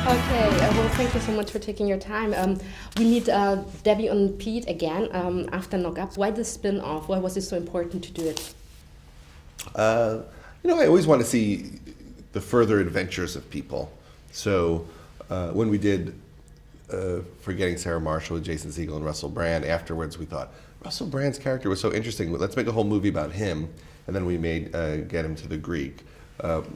Okay, well, thank you so much for taking your time. We meet Debbie and Pete again after Knock Up. Why the spin-off? Why was it so important to do it? I always want to see the adventures of people. So when we did Forgetting Sarah Marshall with Jason Segel and Russell Brand, afterwards we thought, Russell Brand's character was so interesting, let's make a whole movie about him. And then we made Get Him to the Greek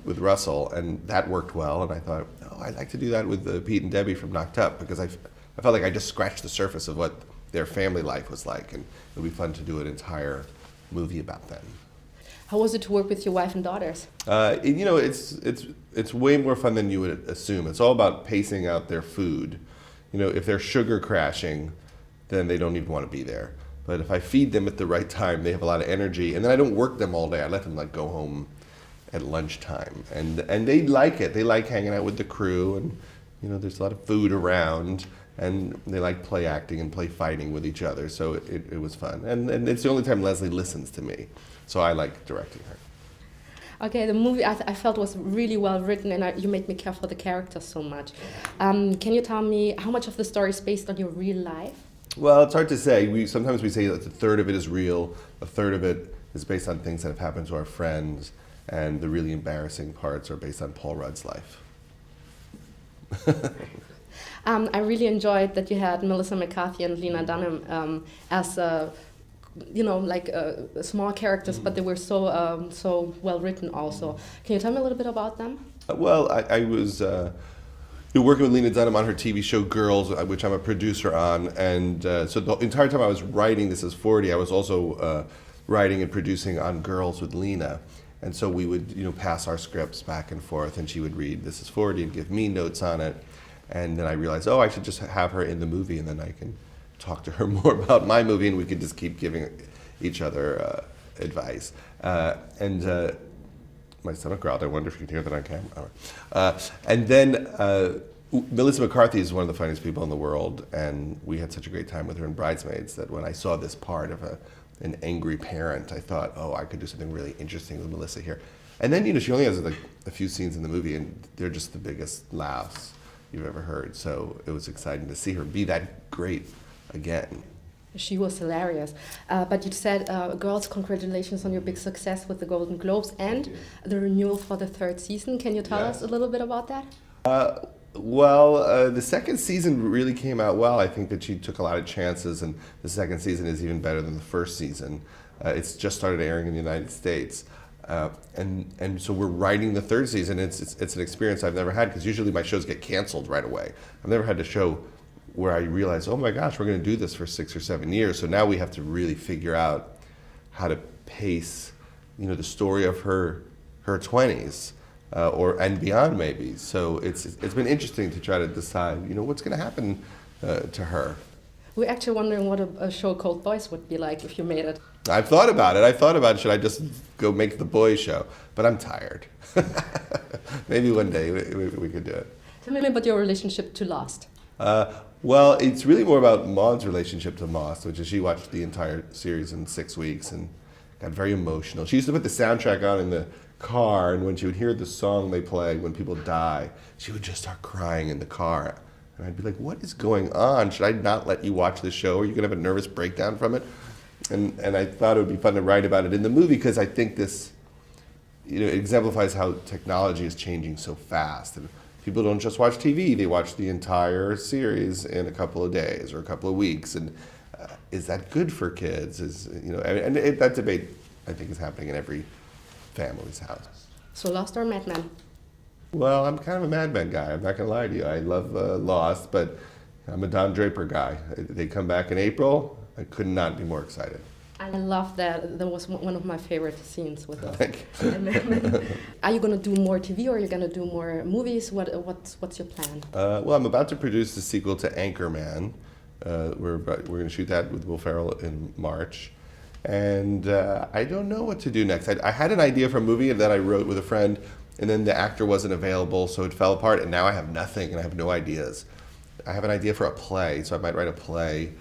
with Russell, and that worked well. And I thought, I'd like to do that with Pete and Debbie from Knocked Up, because I felt like I just scratched the surface of what their family life was like, and it would be fun to do an entire movie about them. How was it to work with your wife and daughters? It's way more fun than you would assume. It's all about pacing out their food. If they're sugar crashing, then they don't even want to be there. But if I feed them at the right time, they have a lot of energy, and then I don't work them all day. I let them go home at lunchtime, and they like it. They like hanging out with the crew, and there's a lot of food around, and they like play acting and play fighting with each other. So it was fun, and it's the only time Leslie listens to me, so I like directing her. Okay, the movie I felt was really well written, and you made me care for the characters so much. Can you tell me how much of the story is based on your real life? Well, it's hard to say. Sometimes we say that a third of it is real, a third of it is based on things that have happened to our friends, and the really embarrassing parts are based on Paul Rudd's life. I really enjoyed that you had Melissa McCarthy and Lena Dunham as small characters, but they were so well written also. Can you tell me a little bit about them? Well, I was working with Lena Dunham on her TV show Girls, which I'm a producer on, and so the entire time I was writing This Is 40, I was also writing and producing on Girls with Lena. And so we would pass our scripts back and forth, and she would read This Is 40 and give me notes on it. And then I realized, I should just have her in the movie, and then I can talk to her more about my movie, and we could just keep giving each other advice. My stomach growled. I wonder if you can hear that on camera. And then Melissa McCarthy is one of the funniest people in the world, and we had such a great time with her in Bridesmaids that when I saw this part of an angry parent, I thought, I could do something really interesting with Melissa here. And then, she only has a few scenes in the movie, and they're just the biggest laughs you've ever heard. So it was exciting to see her be that great again. She was hilarious. But you said, girls, congratulations on your big success with the Golden Globes and the renewal for the third season. Can you tell us a little bit about that? The second season really came out well. I think that she took a lot of chances, and the second season is even better than the first season. It's just started airing in the United States. And so we're writing the third season. It's an experience I've never had, because usually my shows get canceled right away. I've never had a show where I realize, oh my gosh, we're going to do this for 6 or 7 years. So now we have to really figure out how to pace, the story of her 20s. And beyond maybe. So it's been interesting to try to decide, what's going to happen to her. We're actually wondering what a show called Boys would be like if you made it. I've thought about it. Should I just go make the boys show? But I'm tired. Maybe one day we could do it. Tell me about your relationship to Lost. Well, it's really more about Maud's relationship to Lost, which is she watched the entire series in 6 weeks and got very emotional. She used to put the soundtrack on in the car, and when she would hear the song they play when people die, she would just start crying in the car. And I'd be like, what is going on? Should I not let you watch the show? Are you going to have a nervous breakdown from it? And I thought it would be fun to write about it in the movie, because I think this it exemplifies how technology is changing so fast. And people don't just watch TV, they watch the entire series in a couple of days or a couple of weeks. And is that good for kids? That debate, I think, is happening in every family's house. So Lost or Mad Men? Well, I'm kind of a Mad Men guy. I'm not going to lie to you. I love Lost, but I'm a Don Draper guy. They come back in April. I could not be more excited. I love that. That was one of my favorite scenes with us. Thank you. Are you going to do more TV, or are you going to do more movies? What's your plan? Well, I'm about to produce the sequel to Anchorman. We're going to shoot that with Will Ferrell in March. And I don't know what to do next. I had an idea for a movie that I wrote with a friend, and then the actor wasn't available, so it fell apart, and now I have nothing, and I have no ideas. I have an idea for a play, so I might write a play,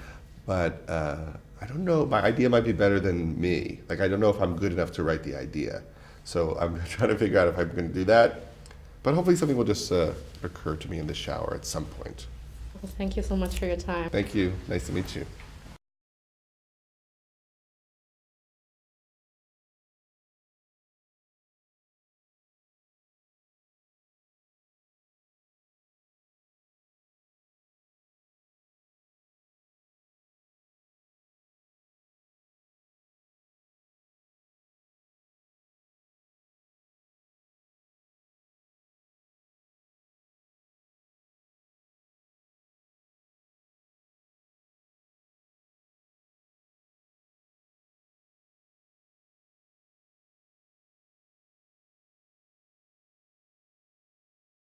but I don't know. My idea might be better than me. I don't know if I'm good enough to write the idea. So I'm trying to figure out if I'm going to do that, But hopefully something will just occur to me in the shower at some point. Well, thank you so much for your time. Thank you. Nice to meet you.